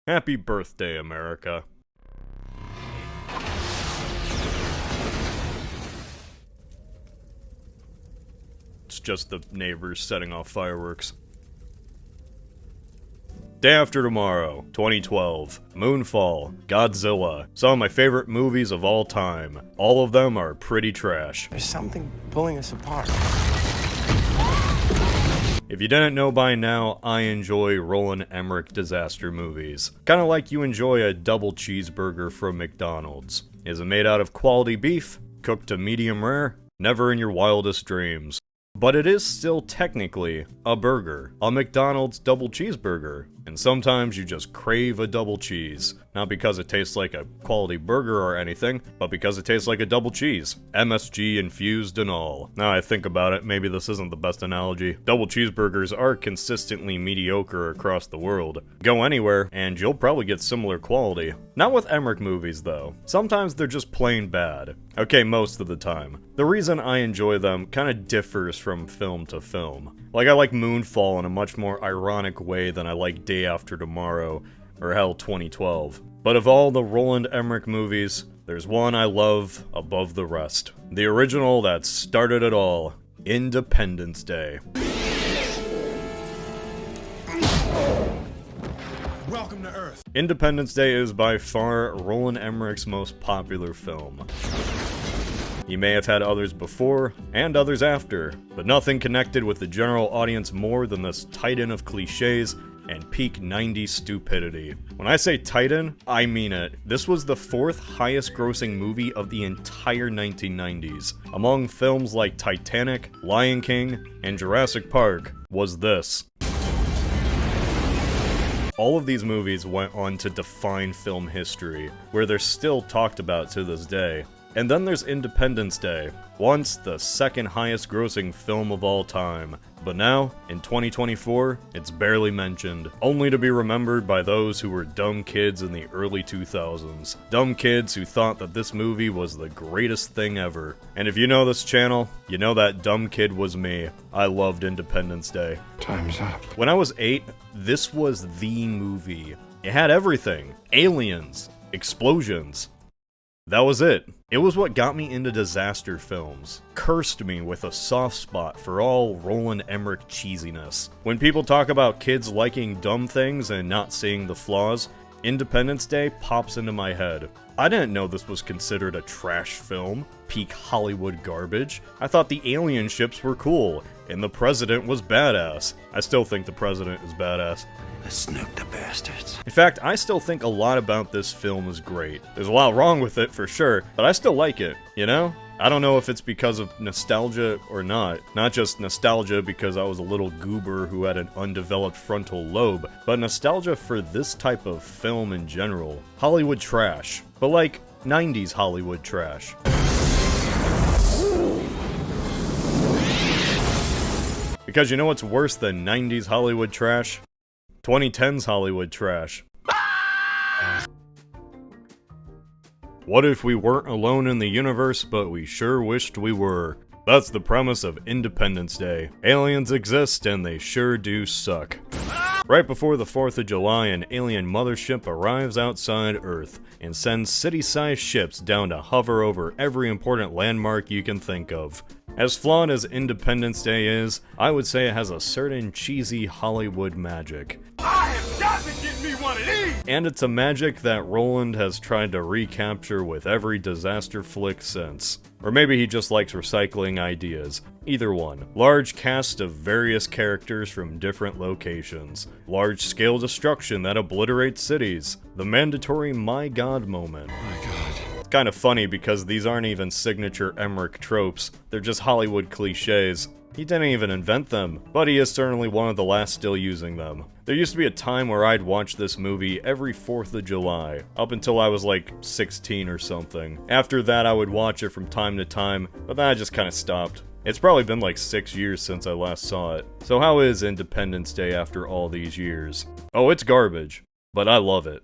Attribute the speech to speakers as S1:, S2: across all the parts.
S1: Happy birthday, America. It's just the neighbors setting off fireworks. Day After Tomorrow, 2012, Moonfall, Godzilla, some of my favorite movies of all time. All of them are pretty trash.
S2: There's something pulling us apart.
S1: If you didn't know by now, I enjoy Roland Emmerich disaster movies. Kinda like you enjoy a double cheeseburger from McDonald's. Is it made out of quality beef? Cooked to medium rare? Never in your wildest dreams. But it is still technically a burger, a McDonald's double cheeseburger, and sometimes you just crave a double cheese. Not because it tastes like a quality burger or anything, but because it tastes like a double cheese. MSG infused and all. Now I think about it, maybe this isn't the best analogy. Double cheeseburgers are consistently mediocre across the world. Go anywhere, and you'll probably get similar quality. Not with Emmerich movies though. Sometimes they're just plain bad. Okay, most of the time. The reason I enjoy them kinda differs from film to film. Like, I like Moonfall in a much more ironic way than I like Day After Tomorrow, or hell, 2012. But of all the Roland Emmerich movies, there's one I love above the rest. The original that started it all, Independence Day.
S3: Welcome to Earth.
S1: Independence Day is by far Roland Emmerich's most popular film. He may have had others before, and others after, but nothing connected with the general audience more than this titan of cliches and peak 90s stupidity. When I say titan, I mean it. This was the fourth highest grossing movie of the entire 1990s. Among films like Titanic, Lion King, and Jurassic Park was this. All of these movies went on to define film history, where they're still talked about to this day. And then there's Independence Day, once the second highest grossing film of all time. But now, in 2024, it's barely mentioned, only to be remembered by those who were dumb kids in the early 2000s. Dumb kids who thought that this movie was the greatest thing ever. And if you know this channel, you know that dumb kid was me. I loved Independence Day.
S2: Time's up.
S1: When I was 8, this was the movie. It had everything. Aliens. Explosions. That was it. It was what got me into disaster films. Cursed me with a soft spot for all Roland Emmerich cheesiness. When people talk about kids liking dumb things and not seeing the flaws, Independence Day pops into my head. I didn't know this was considered a trash film, peak Hollywood garbage. I thought the alien ships were cool, and the president was badass. I still think the president is badass.
S2: Let's snook the bastards.
S1: In fact, I still think a lot about this film is great. There's a lot wrong with it for sure, but I still like it, you know? I don't know if it's because of nostalgia or not. Not just nostalgia because I was a little goober who had an undeveloped frontal lobe, but nostalgia for this type of film in general. Hollywood trash, but like 90s Hollywood trash. Because you know what's worse than 90s Hollywood trash? 2010's Hollywood trash. What if we weren't alone in the universe, but we sure wished we were? That's the premise of Independence Day. Aliens exist, and they sure do suck. Right before the 4th of July, an alien mothership arrives outside Earth and sends city-sized ships down to hover over every important landmark you can think of. As flawed as Independence Day is, I would say it has a certain cheesy Hollywood magic.
S3: I have got to get me one of these!
S1: And it's a magic that Roland has tried to recapture with every disaster flick since. Or maybe he just likes recycling ideas. Either one. Large cast of various characters from different locations. Large-scale destruction that obliterates cities. The mandatory my god moment.
S2: My God.
S1: It's kind of funny because these aren't even signature Emmerich tropes. They're just Hollywood cliches. He didn't even invent them, but he is certainly one of the last still using them. There used to be a time where I'd watch this movie every 4th of July, up until I was like 16 or something. After that I would watch it from time to time, but then I just kinda stopped. It's probably been like 6 years since I last saw it. So how is Independence Day after all these years? Oh, it's garbage, but I love it.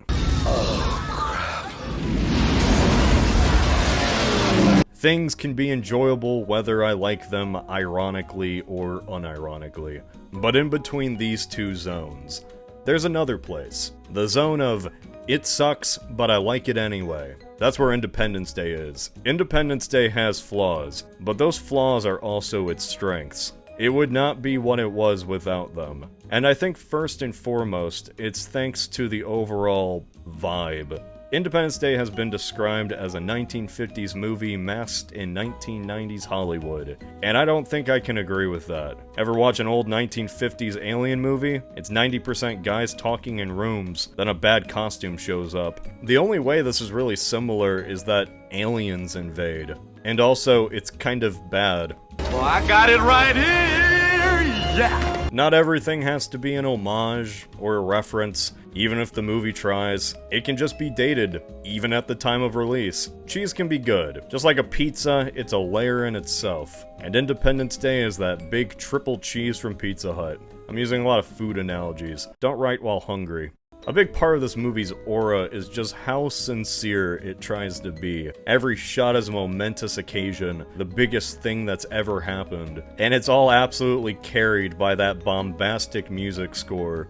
S1: Things can be enjoyable whether I like them ironically or unironically, but in between these two zones, there's another place. The zone of, it sucks, but I like it anyway. That's where Independence Day is. Independence Day has flaws, but those flaws are also its strengths. It would not be what it was without them. And I think first and foremost, it's thanks to the overall vibe. Independence Day has been described as a 1950s movie masked in 1990s Hollywood, and I don't think I can agree with that. Ever watch an old 1950s alien movie? It's 90% guys talking in rooms, then a bad costume shows up. The only way this is really similar is that aliens invade. And also, it's kind of bad.
S3: Well, I got it right here, yeah!
S1: Not everything has to be an homage or a reference, even if the movie tries. It can just be dated, even at the time of release. Cheese can be good. Just like a pizza, it's a layer in itself. And Independence Day is that big triple cheese from Pizza Hut. I'm using a lot of food analogies. Don't write while hungry. A big part of this movie's aura is just how sincere it tries to be. Every shot is a momentous occasion, the biggest thing that's ever happened. And it's all absolutely carried by that bombastic music score.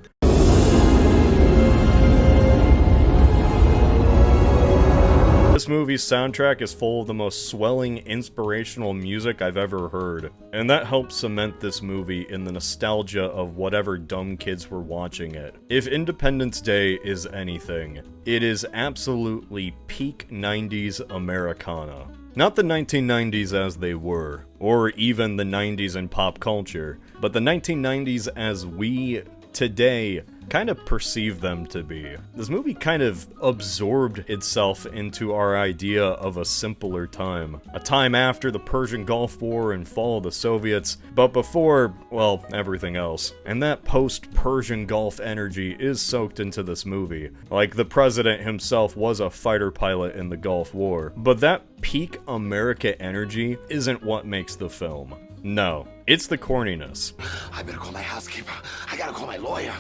S1: This movie's soundtrack is full of the most swelling, inspirational music I've ever heard, and that helps cement this movie in the nostalgia of whatever dumb kids were watching it. If Independence Day is anything, it is absolutely peak 90s Americana. Not the 1990s as they were, or even the 90s in pop culture, but the 1990s as we, today, kind of perceive them to be. This movie kind of absorbed itself into our idea of a simpler time. A time after the Persian Gulf War and fall of the Soviets, but before, well, everything else. And that post-Persian Gulf energy is soaked into this movie. Like, the president himself was a fighter pilot in the Gulf War. But that peak America energy isn't what makes the film. No, it's the corniness.
S2: I better call my housekeeper. I gotta call my lawyer.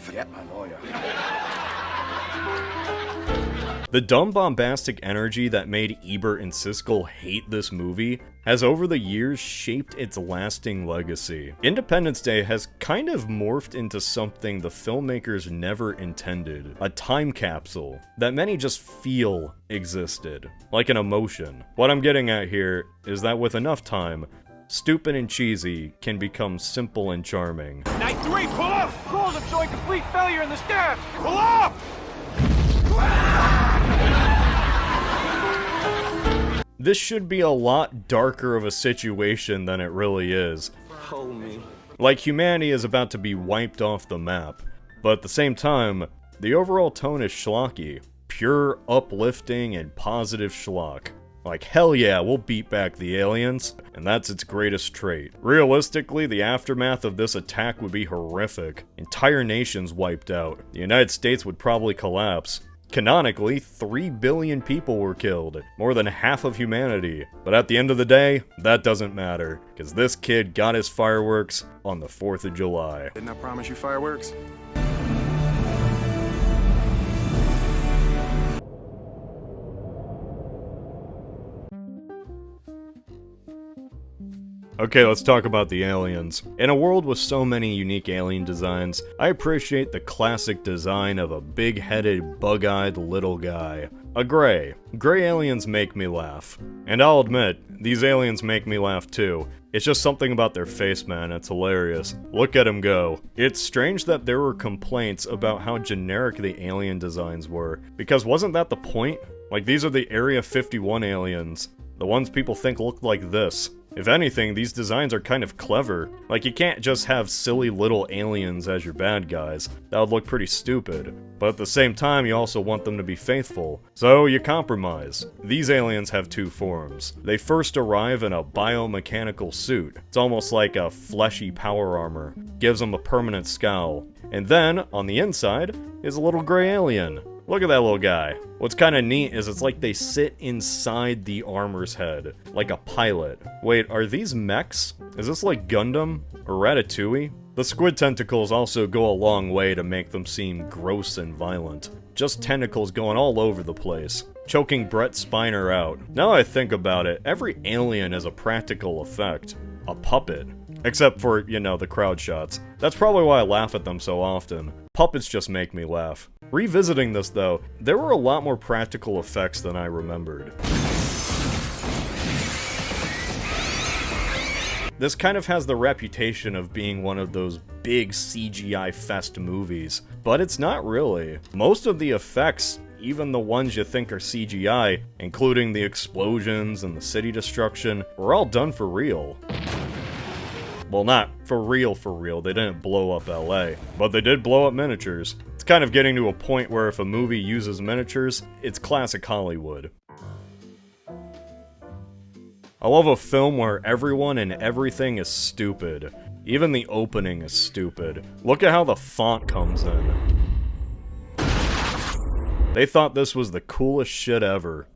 S2: Forget my lawyer.
S1: The dumb bombastic energy that made Ebert and Siskel hate this movie has over the years shaped its lasting legacy. Independence Day has kind of morphed into something the filmmakers never intended. A time capsule that many just feel existed. Like an emotion. What I'm getting at here is that with enough time, stupid and cheesy can become simple and charming.
S3: Night 3, pull up! Rules have showing complete failure in the steps! Pull up!
S1: This should be a lot darker of a situation than it really is.
S2: Hold me.
S1: Like humanity is about to be wiped off the map, but at the same time, the overall tone is schlocky. Pure, uplifting, and positive schlock. Like, hell yeah, we'll beat back the aliens, and that's its greatest trait. Realistically, the aftermath of this attack would be horrific. Entire nations wiped out. The United States would probably collapse. Canonically, 3 billion people were killed, more than half of humanity. But at the end of the day, that doesn't matter, because this kid got his fireworks on the 4th of July.
S3: Didn't I promise you fireworks?
S1: Okay, let's talk about the aliens. In a world with so many unique alien designs, I appreciate the classic design of a big-headed, bug-eyed little guy. A gray. Gray aliens make me laugh. And I'll admit, these aliens make me laugh too. It's just something about their face, man, it's hilarious. Look at him go. It's strange that there were complaints about how generic the alien designs were, because wasn't that the point? Like, these are the Area 51 aliens. The ones people think look like this. If anything, these designs are kind of clever. Like, you can't just have silly little aliens as your bad guys. That would look pretty stupid. But at the same time, you also want them to be faithful. So you compromise. These aliens have two forms. They first arrive in a biomechanical suit. It's almost like a fleshy power armor. Gives them a permanent scowl. And then, on the inside, is a little gray alien. Look at that little guy. What's kind of neat is it's like they sit inside the armor's head, like a pilot. Wait, are these mechs? Is this like Gundam or Ratatouille? The squid tentacles also go a long way to make them seem gross and violent. Just tentacles going all over the place, choking Brett Spiner out. Now I think about it, every alien is a practical effect. A puppet. Except for, you know, the crowd shots. That's probably why I laugh at them so often. puppets just make me laugh. Revisiting this though, there were a lot more practical effects than I remembered. This kind of has the reputation of being one of those big CGI fest movies, but it's not really. Most of the effects, even the ones you think are CGI, including the explosions and the city destruction, were all done for real. Well, not for real, they didn't blow up LA, but they did blow up miniatures. It's kind of getting to a point where if a movie uses miniatures, it's classic Hollywood. I love a film where everyone and everything is stupid. Even the opening is stupid. Look at how the font comes in. They thought this was the coolest shit ever.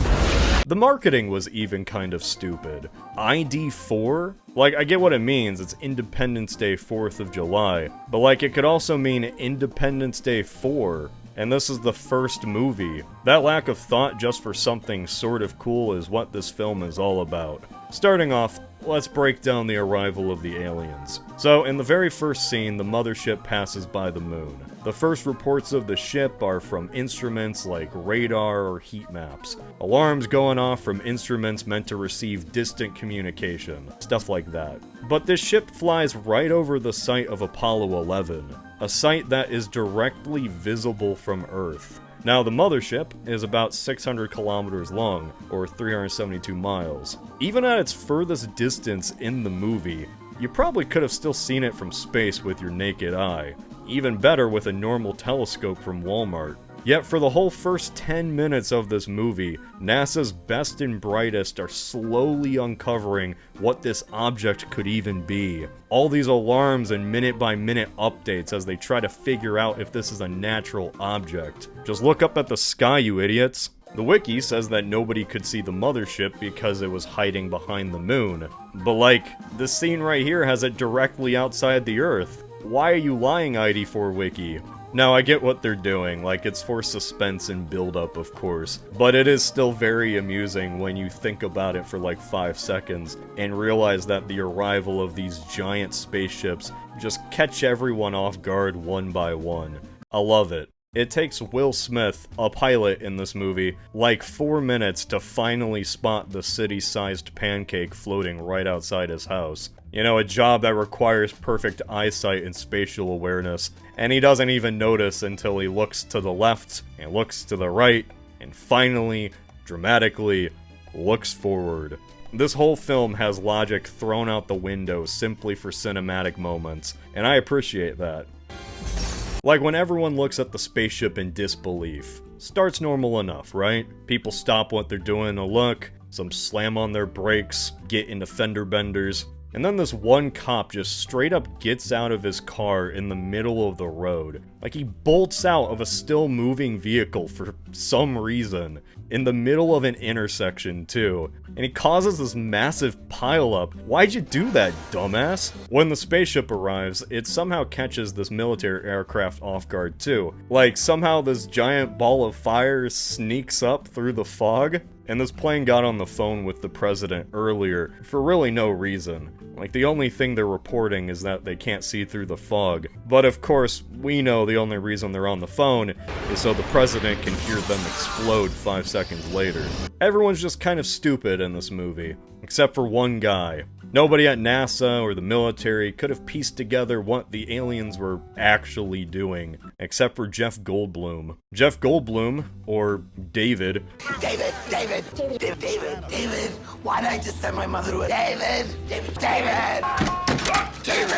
S1: The marketing was even kind of stupid. ID4? Like, I get what it means, it's Independence Day 4th of July, but like, it could also mean Independence Day 4. And this is the first movie. That lack of thought just for something sort of cool is what this film is all about. Starting off, let's break down the arrival of the aliens. So, in the very first scene, the mothership passes by the moon. The first reports of the ship are from instruments like radar or heat maps. Alarms going off from instruments meant to receive distant communication. Stuff like that. But this ship flies right over the site of Apollo 11. A site that is directly visible from Earth. Now, the mothership is about 600 kilometers long, or 372 miles. Even at its furthest distance in the movie, you probably could have still seen it from space with your naked eye. Even better with a normal telescope from Walmart. Yet for the whole first 10 minutes of this movie, NASA's best and brightest are slowly uncovering what this object could even be. All these alarms and minute-by-minute updates as they try to figure out if this is a natural object. Just look up at the sky, you idiots. The wiki says that nobody could see the mothership because it was hiding behind the moon. But like, this scene right here has it directly outside the Earth. Why are you lying, ID4 Wiki? Now, I get what they're doing, like, it's for suspense and build-up, of course, but it is still very amusing when you think about it for like 5 seconds and realize that the arrival of these giant spaceships just catch everyone off guard one by one. I love it. It takes Will Smith, a pilot in this movie, like 4 minutes to finally spot the city-sized pancake floating right outside his house. You know, a job that requires perfect eyesight and spatial awareness, and he doesn't even notice until he looks to the left, and looks to the right, and finally, dramatically, looks forward. This whole film has logic thrown out the window simply for cinematic moments, and I appreciate that. Like when everyone looks at the spaceship in disbelief. Starts normal enough, right? People stop what they're doing to look, some slam on their brakes, get into fender benders, and then this one cop just straight up gets out of his car in the middle of the road. Like he bolts out of a still moving vehicle for some reason. In the middle of an intersection too. And he causes this massive pileup. Why'd you do that, dumbass? When the spaceship arrives, it somehow catches this military aircraft off guard too. Like somehow this giant ball of fire sneaks up through the fog. And this plane got on the phone with the president earlier for really no reason. Like, the only thing they're reporting is that they can't see through the fog. But of course, we know the only reason they're on the phone is so the president can hear them explode 5 seconds later. Everyone's just kind of stupid in this movie, except for one guy. Nobody at NASA or the military could have pieced together what the aliens were actually doing, except for Jeff Goldblum. Jeff Goldblum, or David.
S2: David! Why'd I just send my mother to a David!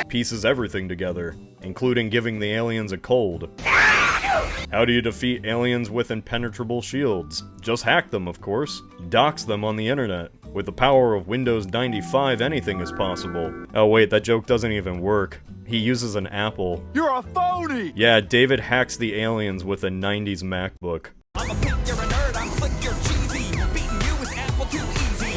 S1: Pieces everything together, including giving the aliens a cold. How do you defeat aliens with impenetrable shields? Just hack them, of course. Dox them on the internet. With the power of Windows 95, anything is possible. Oh wait, that joke doesn't even work. He uses an Apple.
S3: You're a phony!
S1: Yeah, David hacks the aliens with a 90s MacBook.
S4: I'm a pig, you're a nerd, I'm slick, you're cheesy. Beating you is Apple too easy.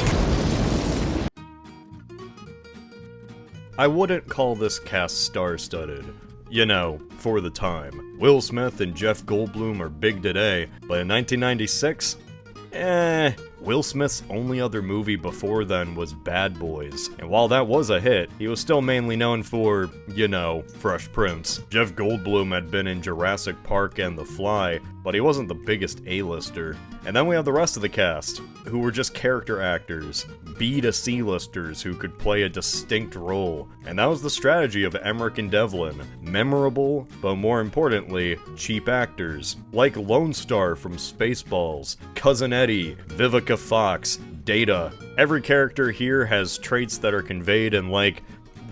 S1: I wouldn't call this cast star-studded. You know, for the time. Will Smith and Jeff Goldblum are big today, but in 1996? Will Smith's only other movie before then was Bad Boys, and while that was a hit, he was still mainly known for, you know, Fresh Prince. Jeff Goldblum had been in Jurassic Park and The Fly, but he wasn't the biggest A-lister. And then we have the rest of the cast, who were just character actors, B to C-listers who could play a distinct role. And that was the strategy of Emmerich and Devlin. Memorable, but more importantly, cheap actors. Like Lone Star from Spaceballs, Cousin Eddie, Vivica Fox, Data. Every character here has traits that are conveyed in, like,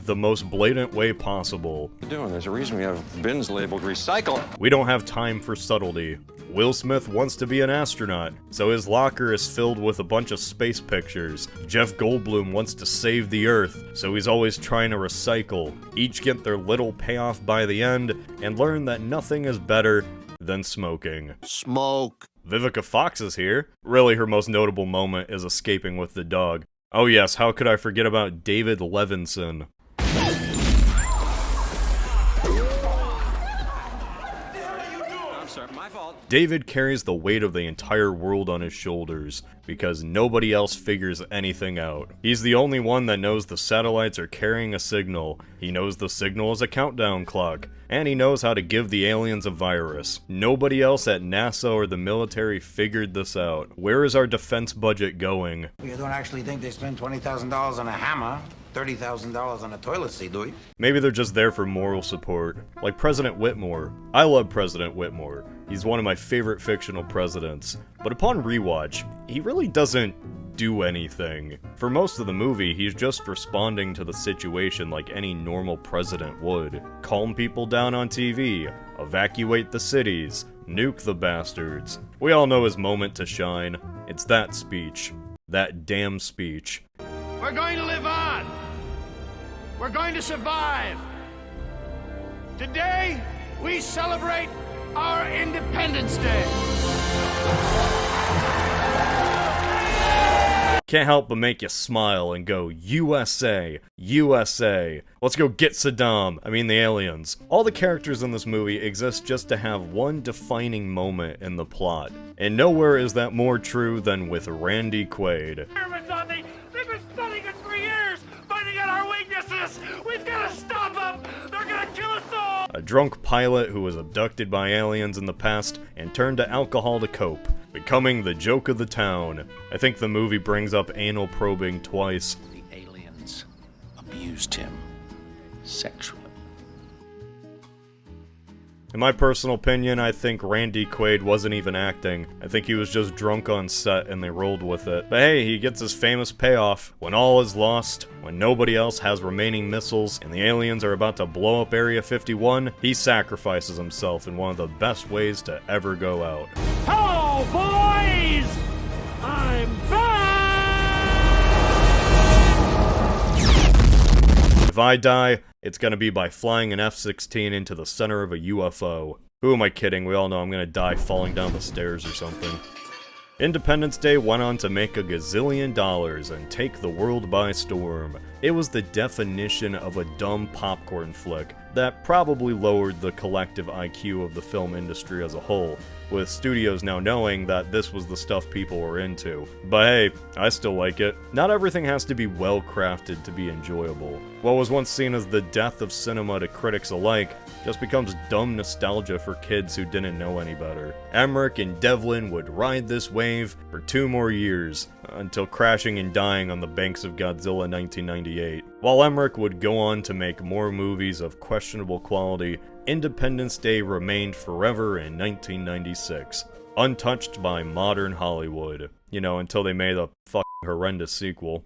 S1: the most blatant way possible.
S5: What are you doing? There's a reason we have bins labeled recycle.
S1: We don't have time for subtlety. Will Smith wants to be an astronaut, so his locker is filled with a bunch of space pictures. Jeff Goldblum wants to save the Earth, so he's always trying to recycle. Each get their little payoff by the end, and learn that nothing is better than smoking.
S2: Smoke.
S1: Vivica Fox is here. Really, her most notable moment is escaping with the dog. Oh yes, how could I forget about David Levinson?
S5: My fault.
S1: David carries the weight of the entire world on his shoulders, because nobody else figures anything out. He's the only one that knows the satellites are carrying a signal, he knows the signal is a countdown clock, and he knows how to give the aliens a virus. Nobody else at NASA or the military figured this out. Where is our defense budget going?
S6: You don't actually think they spent $20,000 on a hammer, $30,000 on a toilet seat, do you?
S1: Maybe they're just there for moral support. Like President Whitmore. I love President Whitmore. He's one of my favorite fictional presidents. But upon rewatch, he really doesn't do anything. For most of the movie, he's just responding to the situation like any normal president would. Calm people down on TV, evacuate the cities, nuke the bastards. We all know his moment to shine. It's that speech. That damn speech.
S3: We're going to live on. We're going to survive. Today, we celebrate our Independence Day.
S1: Can't help but make you smile and go, USA, USA. Let's go get Saddam. I mean the aliens. All the characters in this movie exist just to have one defining moment in the plot. And nowhere is that more true than with Randy Quaid.
S3: They've been studying us for years, finding out our weaknesses. We've got to stop them. They're going to kill us all.
S1: A drunk pilot who was abducted by aliens in the past and turned to alcohol to cope, becoming the joke of the town. I think the movie brings up anal probing twice.
S6: The aliens abused him sexually.
S1: In my personal opinion, I think Randy Quaid wasn't even acting. I think he was just drunk on set and they rolled with it. But hey, he gets his famous payoff. When all is lost, when nobody else has remaining missiles, and the aliens are about to blow up Area 51, he sacrifices himself in one of the best ways to ever go out.
S3: Hello, boys! I'm back!
S1: If I die, it's gonna be by flying an F-16 into the center of a UFO. Who am I kidding? We all know I'm gonna die falling down the stairs or something. Independence Day went on to make $1 gazillion and take the world by storm. It was the definition of a dumb popcorn flick that probably lowered the collective IQ of the film industry as a whole, with studios now knowing that this was the stuff people were into. But hey, I still like it. Not everything has to be well crafted to be enjoyable. What was once seen as the death of cinema to critics alike just becomes dumb nostalgia for kids who didn't know any better. Emmerich and Devlin would ride this wave for 2 more years, until crashing and dying on the banks of Godzilla 1998. While Emmerich would go on to make more movies of questionable quality, Independence Day remained forever in 1996, untouched by modern Hollywood. You know, until they made a fucking horrendous sequel.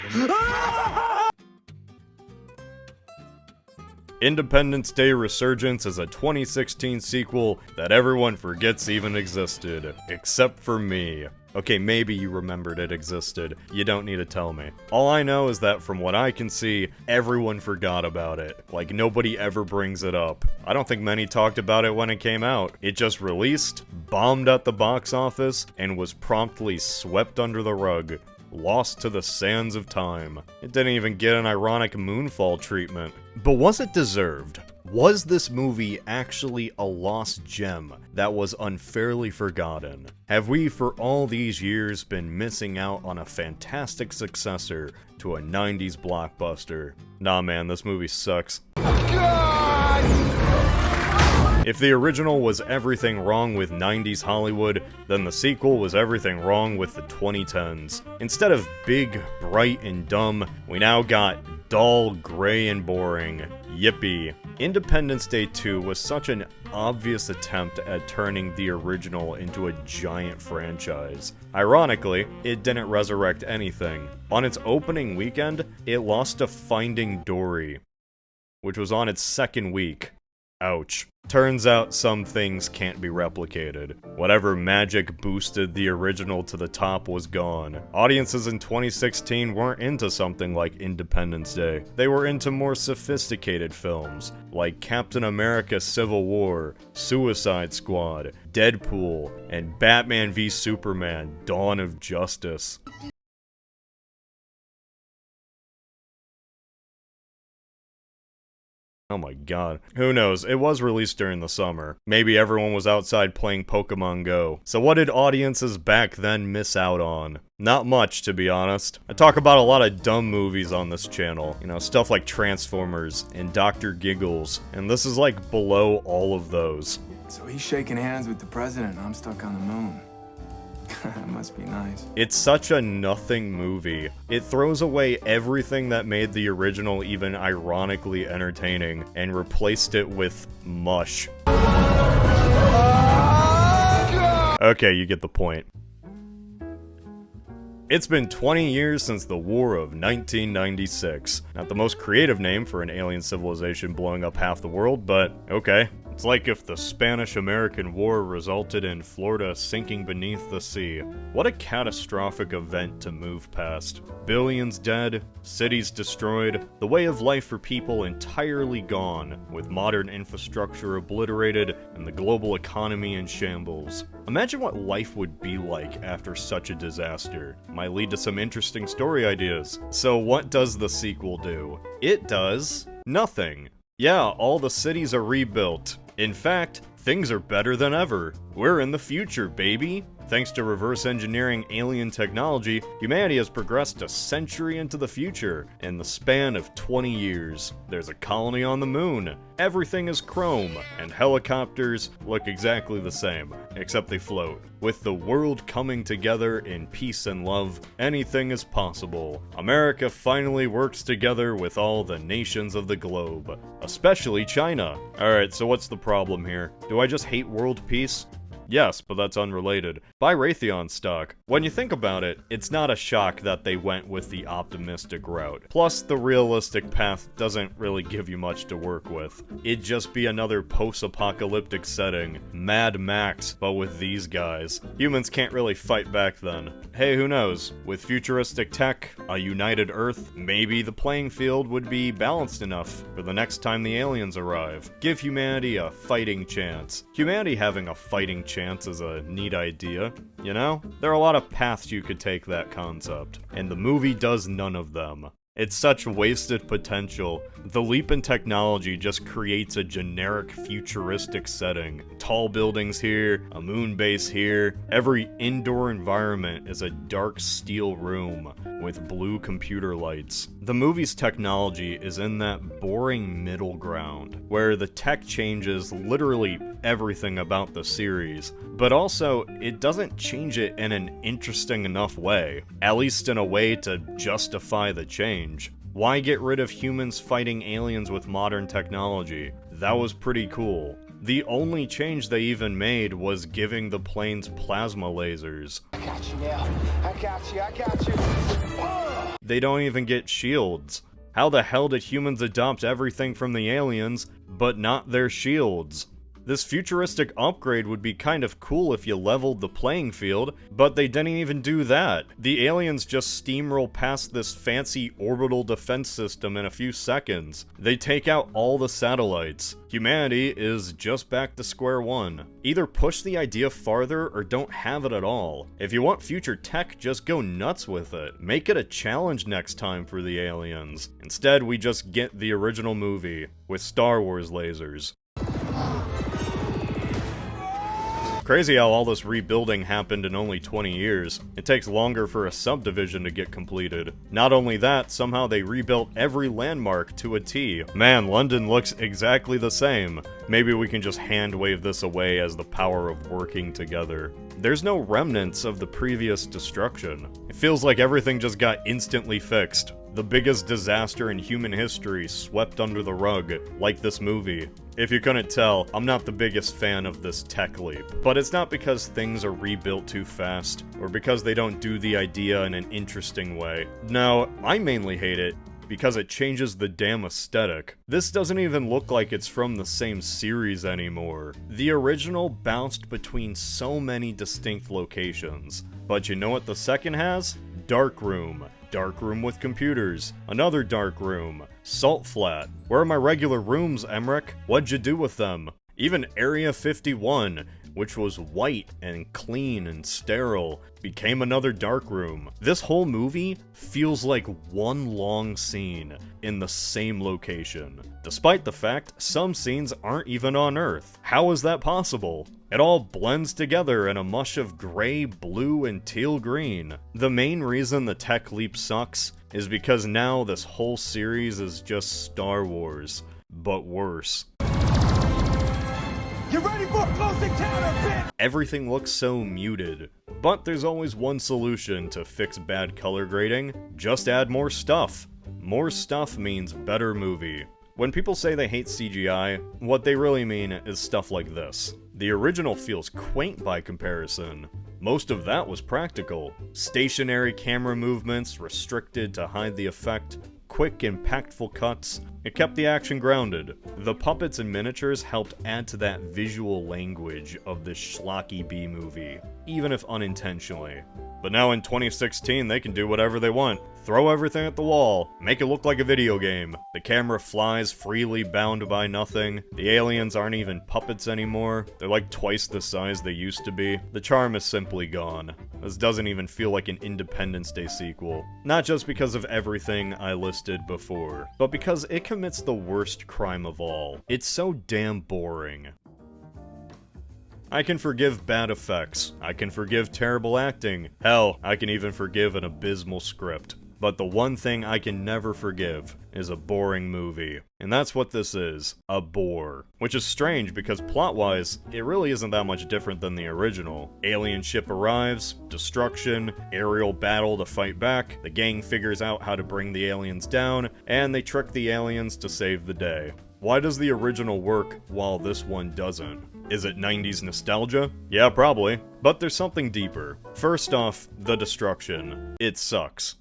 S1: Independence Day Resurgence is a 2016 sequel that everyone forgets even existed, except for me. Okay, maybe you remembered it existed. You don't need to tell me. All I know is that from what I can see, everyone forgot about it. Like, nobody ever brings it up. I don't think many talked about it when it came out. It just released, bombed at the box office, and was promptly swept under the rug. Lost to the sands of time. It didn't even get an ironic Moonfall treatment. But was it deserved? Was this movie actually a lost gem that was unfairly forgotten? Have we for all these years been missing out on a fantastic successor to a 90s blockbuster? Nah man, this movie sucks. If the original was everything wrong with 90s Hollywood, then the sequel was everything wrong with the 2010s. Instead of big, bright, and dumb, we now got dull, gray, and boring. Yippee. Independence Day 2 was such an obvious attempt at turning the original into a giant franchise. Ironically, it didn't resurrect anything. On its opening weekend, it lost to Finding Dory, which was on its second week. Ouch. Turns out some things can't be replicated. Whatever magic boosted the original to the top was gone. Audiences in 2016 weren't into something like Independence Day. They were into more sophisticated films, like Captain America Civil War, Suicide Squad, Deadpool, and Batman v Superman: Dawn of Justice. Oh my god. Who knows, it was released during the summer. Maybe everyone was outside playing Pokemon Go. So what did audiences back then miss out on? Not much, to be honest. I talk about a lot of dumb movies on this channel. You know, stuff like Transformers and Dr. Giggles. And this is like below all of those.
S7: So he's shaking hands with the president and I'm stuck on the moon. That must be nice.
S1: It's such a nothing movie. It throws away everything that made the original even ironically entertaining and replaced it with mush. Okay, you get the point. It's been 20 years since the War of 1996. Not the most creative name for an alien civilization blowing up half the world, but okay. It's like if the Spanish-American War resulted in Florida sinking beneath the sea. What a catastrophic event to move past. Billions dead, cities destroyed, the way of life for people entirely gone, with modern infrastructure obliterated and the global economy in shambles. Imagine what life would be like after such a disaster. Might lead to some interesting story ideas. So what does the sequel do? It does nothing. Yeah, all the cities are rebuilt. In fact, things are better than ever. We're in the future, baby. Thanks to reverse engineering alien technology, humanity has progressed a century into the future in the span of 20 years. There's a colony on the moon. Everything is chrome, and helicopters look exactly the same, except they float. With the world coming together in peace and love, anything is possible. America finally works together with all the nations of the globe, especially China. Alright, so what's the problem here? Do I just hate world peace? Yes, but that's unrelated. Buy Raytheon stock. When you think about it, it's not a shock that they went with the optimistic route. Plus, the realistic path doesn't really give you much to work with. It'd just be another post-apocalyptic setting. Mad Max, but with these guys. Humans can't really fight back then. Hey, who knows? With futuristic tech, a united Earth, maybe the playing field would be balanced enough for the next time the aliens arrive. Give humanity a fighting chance. Humanity having a fighting chance is a neat idea, you know? There are a lot of paths you could take that concept, and the movie does none of them. It's such wasted potential. The leap in technology just creates a generic futuristic setting. Tall buildings here, a moon base here. Every indoor environment is a dark steel room with blue computer lights. The movie's technology is in that boring middle ground, where the tech changes literally everything about the series, but also it doesn't change it in an interesting enough way, at least in a way to justify the change. Why get rid of humans fighting aliens with modern technology? That was pretty cool. The only change they even made was giving the planes plasma lasers.
S2: I got you now. I got you. Oh!
S1: They don't even get shields. How the hell did humans adopt everything from the aliens, but not their shields? This futuristic upgrade would be kind of cool if you leveled the playing field, but they didn't even do that. The aliens just steamroll past this fancy orbital defense system in a few seconds. They take out all the satellites. Humanity is just back to square one. Either push the idea farther or don't have it at all. If you want future tech, just go nuts with it. Make it a challenge next time for the aliens. Instead, we just get the original movie with Star Wars lasers. Crazy how all this rebuilding happened in only 20 years. It takes longer for a subdivision to get completed. Not only that, somehow they rebuilt every landmark to a T. Man, London looks exactly the same. Maybe we can just hand wave this away as the power of working together. There's no remnants of the previous destruction. It feels like everything just got instantly fixed. The biggest disaster in human history swept under the rug, like this movie. If you couldn't tell, I'm not the biggest fan of this tech leap. But it's not because things are rebuilt too fast, or because they don't do the idea in an interesting way. No, I mainly hate it because it changes the damn aesthetic. This doesn't even look like it's from the same series anymore. The original bounced between so many distinct locations. But you know what the second has? Dark room. Dark room with computers. Another dark room. Salt flat. Where are my regular rooms, Emmerich? What'd you do with them? Even Area 51, which was white and clean and sterile, became another dark room. This whole movie feels like one long scene in the same location, despite the fact some scenes aren't even on Earth. How is that possible? It all blends together in a mush of gray, blue, and teal green. The main reason the tech leap sucks is because now this whole series is just Star Wars, but worse.
S4: You ready for a close encounter, bitch?
S1: Everything looks so muted. But there's always one solution to fix bad color grading. Just add more stuff. More stuff means better movie. When people say they hate CGI, what they really mean is stuff like this. The original feels quaint by comparison. Most of that was practical. Stationary camera movements restricted to hide the effect. Quick, impactful cuts. It kept the action grounded. The puppets and miniatures helped add to that visual language of this schlocky B-movie, even if unintentionally. But now in 2016, they can do whatever they want. Throw everything at the wall, make it look like a video game. The camera flies freely, bound by nothing. The aliens aren't even puppets anymore. They're like twice the size they used to be. The charm is simply gone. This doesn't even feel like an Independence Day sequel. Not just because of everything I listed before, but because it commits the worst crime of all. It's so damn boring. I can forgive bad effects. I can forgive terrible acting. Hell, I can even forgive an abysmal script. But the one thing I can never forgive is a boring movie. And that's what this is, a bore. Which is strange because plot-wise, it really isn't that much different than the original. Alien ship arrives, destruction, aerial battle to fight back, the gang figures out how to bring the aliens down, and they trick the aliens to save the day. Why does the original work while this one doesn't? Is it 90s nostalgia? Yeah, probably. But there's something deeper. First off, the destruction. It sucks.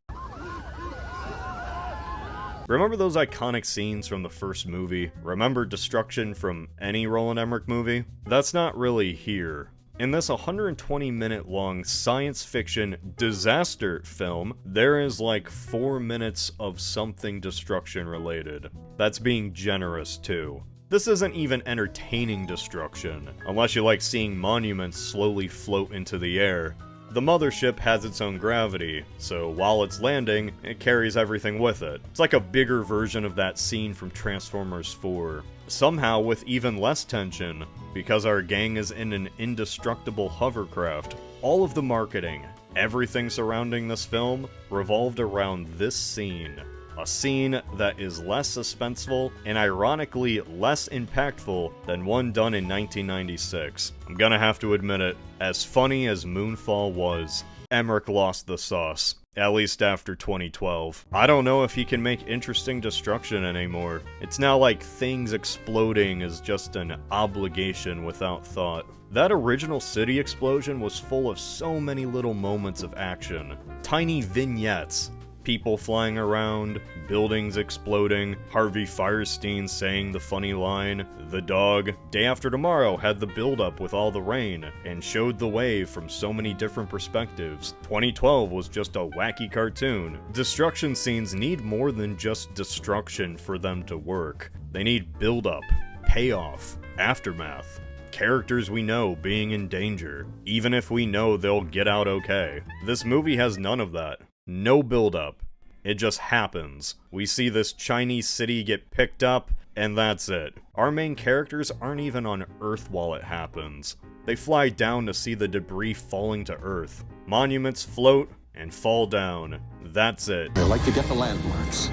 S1: Remember those iconic scenes from the first movie? Remember destruction from any Roland Emmerich movie? That's not really here. In this 120-minute long science fiction disaster film, there is like 4 minutes of something destruction related. That's being generous too. This isn't even entertaining destruction, unless you like seeing monuments slowly float into the air. The mothership has its own gravity, so while it's landing, it carries everything with it. It's like a bigger version of that scene from Transformers 4. Somehow with even less tension, because our gang is in an indestructible hovercraft. All of the marketing, everything surrounding this film, revolved around this scene. A scene that is less suspenseful and ironically less impactful than one done in 1996. I'm gonna have to admit it, as funny as Moonfall was, Emmerich lost the sauce. At least after 2012. I don't know if he can make interesting destruction anymore. It's now like things exploding is just an obligation without thought. That original city explosion was full of so many little moments of action. Tiny vignettes. People flying around, buildings exploding, Harvey Fierstein saying the funny line, the dog, Day After Tomorrow had the build-up with all the rain, and showed the way from so many different perspectives. 2012 was just a wacky cartoon. Destruction scenes need more than just destruction for them to work. They need build-up, payoff, aftermath. Characters we know being in danger, even if we know they'll get out okay. This movie has none of that. No build-up. It just happens. We see this Chinese city get picked up, and that's it. Our main characters aren't even on Earth while it happens. They fly down to see the debris falling to Earth. Monuments float and fall down. That's it.
S2: I like to get the landmarks.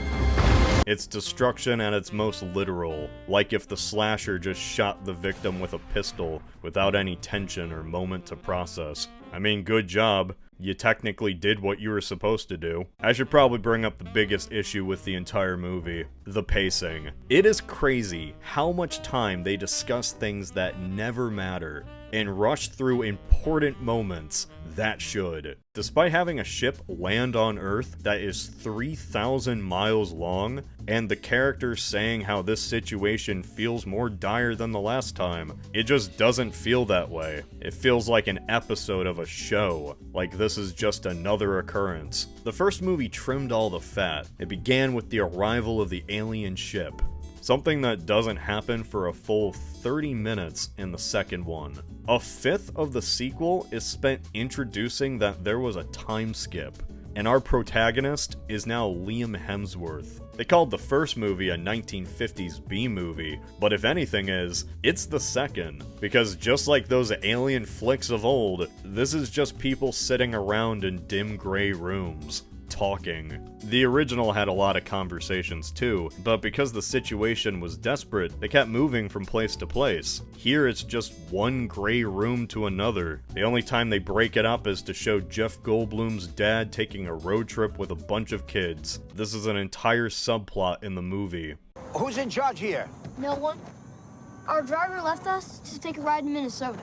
S1: It's destruction at its most literal, like if the slasher just shot the victim with a pistol without any tension or moment to process. I mean, good job. You technically did what you were supposed to do. I should probably bring up the biggest issue with the entire movie, the pacing. It is crazy how much time they discuss things that never matter and rush through important moments that should. Despite having a ship land on Earth that is 3,000 miles long, and the characters saying how this situation feels more dire than the last time, it just doesn't feel that way. It feels like an episode of a show, like this is just another occurrence. The first movie trimmed all the fat. It began with the arrival of the alien ship, something that doesn't happen for a full 30 minutes in the second one. A fifth of the sequel is spent introducing that there was a time skip, and our protagonist is now Liam Hemsworth. They called the first movie a 1950s B-movie, but if anything it's the second, because just like those alien flicks of old, this is just people sitting around in dim gray rooms, talking. The original had a lot of conversations too, but because the situation was desperate, they kept moving from place to place. Here it's just one gray room to another. The only time they break it up is to show Jeff Goldblum's dad taking a road trip with a bunch of kids. This is an entire subplot in the movie.
S2: Who's in charge here?
S8: No one. Our driver left us to take a ride in Minnesota.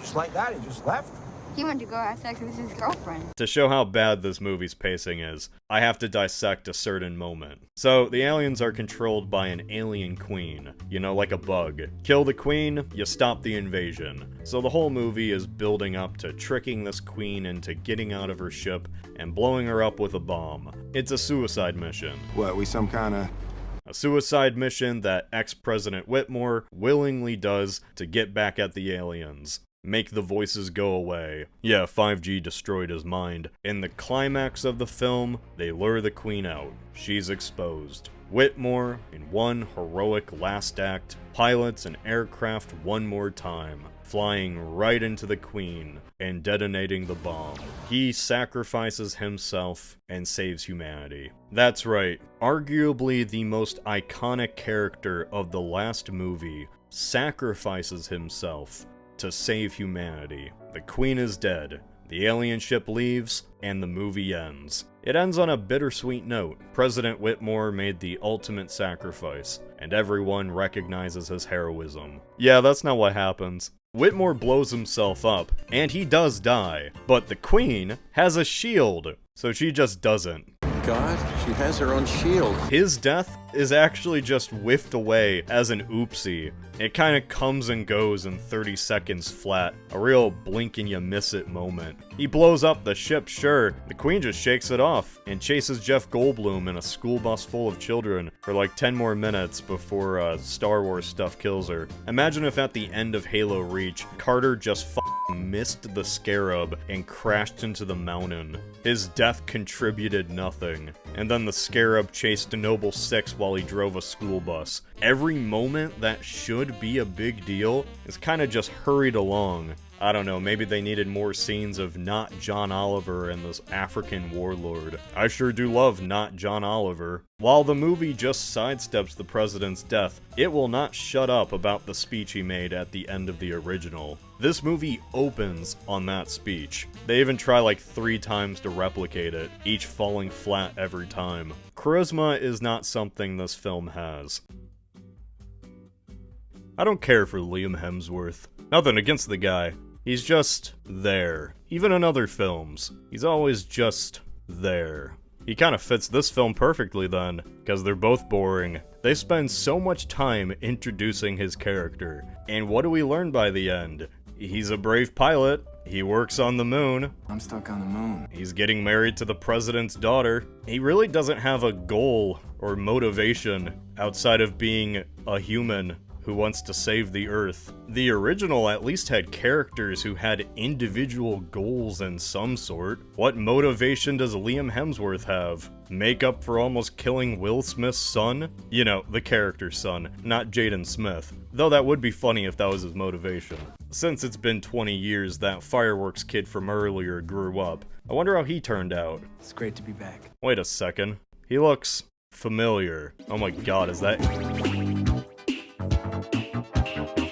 S2: Just like that, he just left?
S8: He went to go have sex with his girlfriend.
S1: To show how bad this movie's pacing is, I have to dissect a certain moment. So, the aliens are controlled by an alien queen, you know, like a bug. Kill the queen, you stop the invasion. So the whole movie is building up to tricking this queen into getting out of her ship and blowing her up with a bomb. It's a suicide mission.
S9: What, we some kinda...
S1: A suicide mission that ex-President Whitmore willingly does to get back at the aliens. Make the voices go away. Yeah, 5G destroyed his mind. In the climax of the film, they lure the queen out. She's exposed. Whitmore, in one heroic last act, pilots an aircraft one more time, flying right into the queen and detonating the bomb. He sacrifices himself and saves humanity. That's right, arguably the most iconic character of the last movie sacrifices himself to save humanity. The queen is dead, the alien ship leaves, and the movie ends. It ends on a bittersweet note. President Whitmore made the ultimate sacrifice, and everyone recognizes his heroism. Yeah, that's not what happens. Whitmore blows himself up, and he does die, but the queen has a shield, so she just doesn't.
S5: God, she has her own shield.
S1: His death is actually just whiffed away as an oopsie. It kinda comes and goes in 30 seconds flat. A real blink and you miss it moment. He blows up the ship, sure. The queen just shakes it off and chases Jeff Goldblum in a school bus full of children for like 10 more minutes before Star Wars stuff kills her. Imagine if at the end of Halo Reach, Carter just missed the Scarab and crashed into the mountain. His death contributed nothing. And then the Scarab chased Noble 6 while he drove a school bus. Every moment that should be a big deal is kind of just hurried along. I don't know, maybe they needed more scenes of not John Oliver and this African warlord. I sure do love not John Oliver. While the movie just sidesteps the president's death, it will not shut up about the speech he made at the end of the original. This movie opens on that speech. They even try like 3 times to replicate it, each falling flat every time. Charisma is not something this film has. I don't care for Liam Hemsworth. Nothing against the guy. He's just there. Even in other films, he's always just there. He kind of fits this film perfectly then, because they're both boring. They spend so much time introducing his character. And what do we learn by the end? He's a brave pilot. He works on the moon.
S7: I'm stuck on the moon.
S1: He's getting married to the president's daughter. He really doesn't have a goal or motivation outside of being a human who wants to save the Earth. The original at least had characters who had individual goals in some sort. What motivation does Liam Hemsworth have? Make up for almost killing Will Smith's son? You know, the character's son, not Jaden Smith. Though that would be funny if that was his motivation. Since it's been 20 years, that fireworks kid from earlier grew up. I wonder how he turned out.
S7: It's great to be back.
S1: Wait a second. He looks familiar. Oh my god, is that...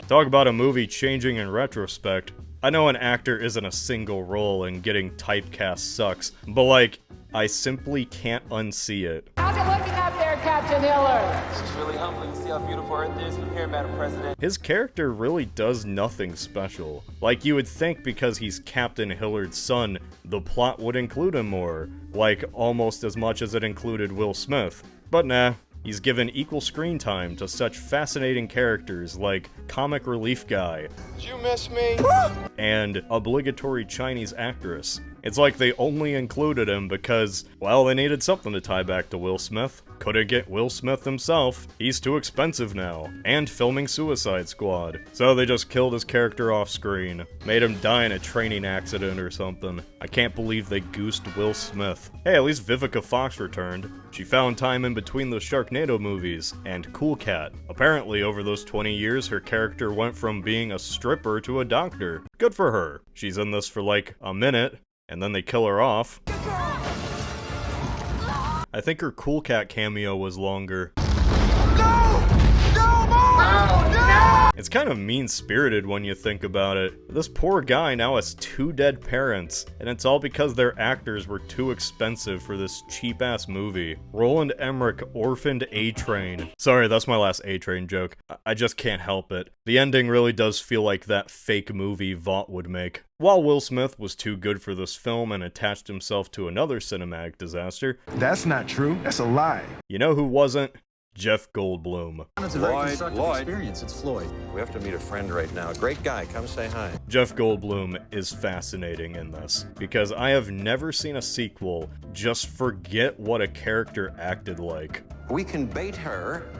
S1: Talk about a movie changing in retrospect. I know an actor isn't a single role and getting typecast sucks, but like, I simply can't unsee it.
S9: How's it looking up there, Captain Hillard?
S10: It's just really humbling to see how beautiful Earth is from here, Madam President.
S1: His character really does nothing special. Like, you would think because he's Captain Hillard's son, the plot would include him more. Like, almost as much as it included Will Smith. But nah. He's given equal screen time to such fascinating characters like Comic Relief Guy.
S10: Did you miss me?
S1: And obligatory Chinese actress. It's like they only included him because, well, they needed something to tie back to Will Smith. Couldn't get Will Smith himself. He's too expensive now. And filming Suicide Squad. So they just killed his character off screen. Made him die in a training accident or something. I can't believe they goosed Will Smith. Hey, at least Vivica Fox returned. She found time in between those Sharknado movies. And Cool Cat. Apparently, over those 20 years, her character went from being a stripper to a doctor. Good for her. She's in this for like a minute. And then they kill her off. I think her Cool Cat cameo was longer. It's kind of mean-spirited when you think about it. This poor guy now has 2 dead parents, and it's all because their actors were too expensive for this cheap-ass movie. Roland Emmerich orphaned A-Train. Sorry, that's my last A-Train joke. I just can't help it. The ending really does feel like that fake movie Vought would make. While Will Smith was too good for this film and attached himself to another cinematic disaster.
S11: That's not true. That's a lie.
S1: You know who wasn't? Jeff Goldblum.
S5: It's a very constructive experience. It's Floyd. We have to meet a friend right now. Great guy. Come say hi.
S1: Jeff Goldblum is fascinating in this, because I have never seen a sequel just forget what a character acted like.
S5: We can bait her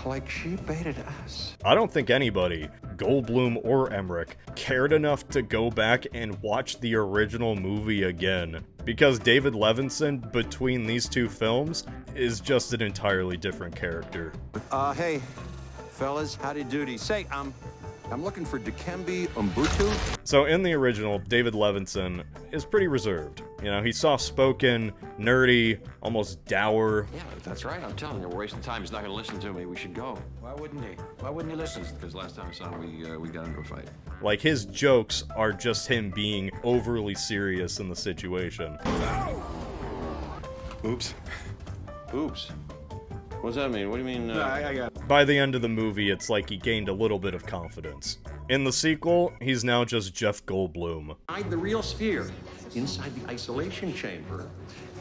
S5: like she baited us.
S1: I don't think anybody, Goldblum or Emmerich, cared enough to go back and watch the original movie again. Because David Levinson, between these two films, is just an entirely different character.
S5: Hey, fellas, howdy doody. Say, I'm looking for Dikembe Umbutu.
S1: So in the original, David Levinson is pretty reserved. You know, he's soft-spoken, nerdy, almost dour.
S12: Yeah, that's right. I'm telling you, we're wasting time. He's not going to listen to me. We should go.
S6: Why wouldn't he? Why wouldn't he listen?
S12: Because last time I saw him, we got into a fight.
S1: Like, his jokes are just him being overly serious in the situation.
S12: Oops. Oops. What does that mean? What do you mean?
S6: No, I got it.
S1: By the end of the movie, it's like he gained a little bit of confidence. In the sequel, he's now just Jeff Goldblum.
S13: Hide the real sphere inside the isolation chamber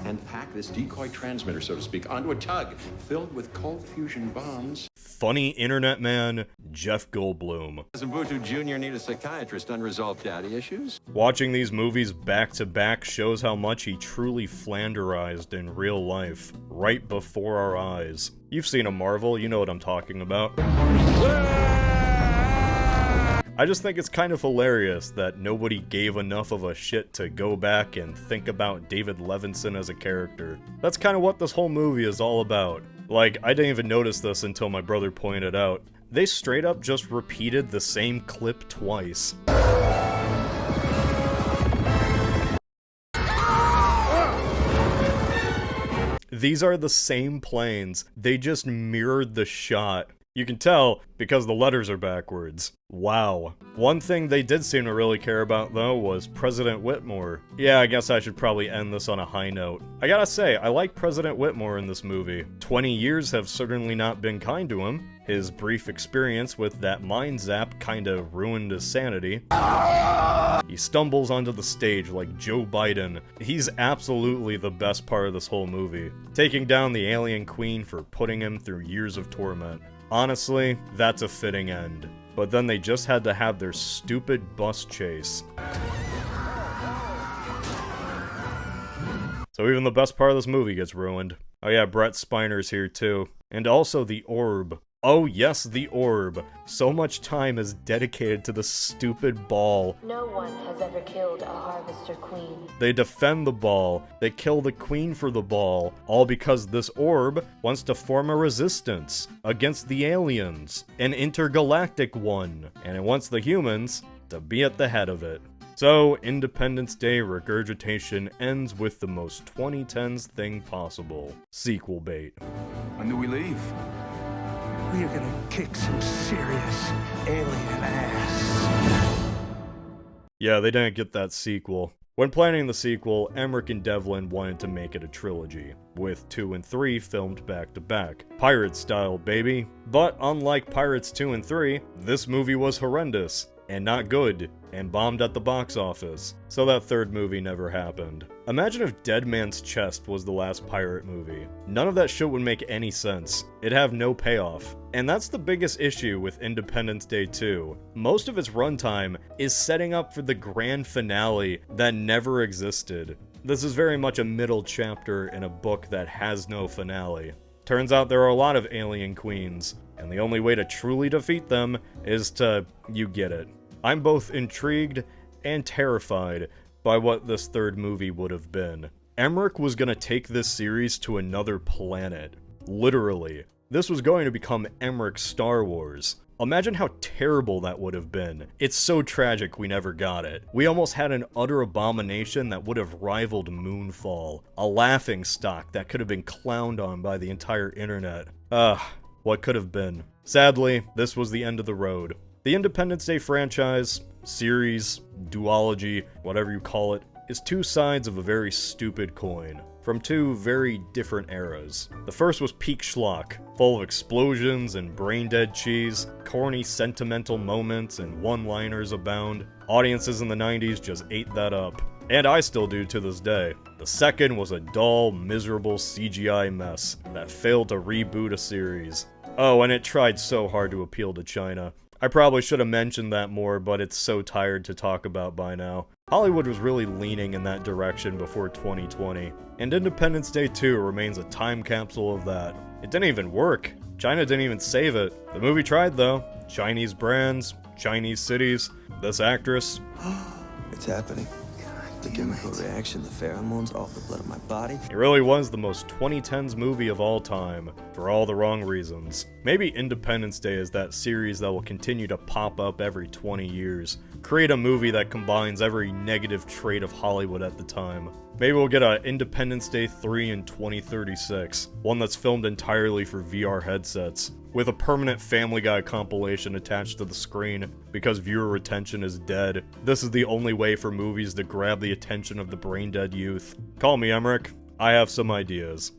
S13: and pack this decoy transmitter, so to speak, onto a tug filled with cold fusion bombs.
S1: Funny internet man, Jeff Goldblum.
S5: Does Umbutu Jr. need a psychiatrist? Unresolved daddy issues?
S1: Watching these movies back to back shows how much he truly flanderized in real life, right before our eyes. You've seen a Marvel, you know what I'm talking about. I just think it's kind of hilarious that nobody gave enough of a shit to go back and think about David Levinson as a character. That's kind of what this whole movie is all about. Like, I didn't even notice this until my brother pointed out. They straight up just repeated the same clip twice. These are the same planes, they just mirrored the shot. You can tell because the letters are backwards. Wow. One thing they did seem to really care about, though, was President Whitmore. Yeah, I guess I should probably end this on a high note. I gotta say, I like President Whitmore in this movie. 20 years have certainly not been kind to him. His brief experience with that mind zap kinda ruined his sanity. He stumbles onto the stage like Joe Biden. He's absolutely the best part of this whole movie, taking down the alien queen for putting him through years of torment. Honestly, that's a fitting end. But then they just had to have their stupid bus chase. So even the best part of this movie gets ruined. Oh yeah, Brett Spiner's here too. And also the orb. Oh yes, the orb. So much time is dedicated to the stupid ball.
S14: No one has ever killed a harvester queen.
S1: They defend the ball, they kill the queen for the ball, all because this orb wants to form a resistance against the aliens, an intergalactic one, and it wants the humans to be at the head of it. So, Independence Day regurgitation ends with the most 2010s thing possible. Sequel bait.
S11: When do we leave?
S2: We are gonna kick some serious alien ass.
S1: Yeah, they didn't get that sequel. When planning the sequel, Emmerich and Devlin wanted to make it a trilogy, with 2 and 3 filmed back to back. Pirate style, baby. But unlike Pirates 2 and 3, this movie was horrendous, and not good, and bombed at the box office, so that third movie never happened. Imagine if Dead Man's Chest was the last pirate movie. None of that shit would make any sense. It'd have no payoff. And that's the biggest issue with Independence Day 2. Most of its runtime is setting up for the grand finale that never existed. This is very much a middle chapter in a book that has no finale. Turns out there are a lot of alien queens, and the only way to truly defeat them is to, you get it. I'm both intrigued and terrified by what this third movie would have been. Emmerich was gonna take this series to another planet. Literally. This was going to become Emmerich's Star Wars. Imagine how terrible that would have been. It's so tragic we never got it. We almost had an utter abomination that would have rivaled Moonfall. A laughingstock that could have been clowned on by the entire internet. What could have been. Sadly, this was the end of the road. The Independence Day franchise, series, duology, whatever you call it, is two sides of a very stupid coin, from two very different eras. The first was peak schlock, full of explosions and brain-dead cheese, corny sentimental moments and one-liners abound. Audiences in the 90s just ate that up, and I still do to this day. The second was a dull, miserable CGI mess that failed to reboot a series. Oh, and it tried so hard to appeal to China. I probably should have mentioned that more, but it's so tired to talk about by now. Hollywood was really leaning in that direction before 2020, and Independence Day 2 remains a time capsule of that. It didn't even work. China didn't even save it. The movie tried though. Chinese brands, Chinese cities, this actress.
S7: It's happening. The chemical reaction, the pheromones, all the blood of my body.
S1: It really was the most 2010s movie of all time, for all the wrong reasons. Maybe Independence Day is that series that will continue to pop up every 20 years. Create a movie that combines every negative trait of Hollywood at the time. Maybe we'll get a Independence Day 3 in 2036, one that's filmed entirely for VR headsets, with a permanent Family Guy compilation attached to the screen, because viewer retention is dead. This is the only way for movies to grab the attention of the brain-dead youth. Call me Emmerich, I have some ideas.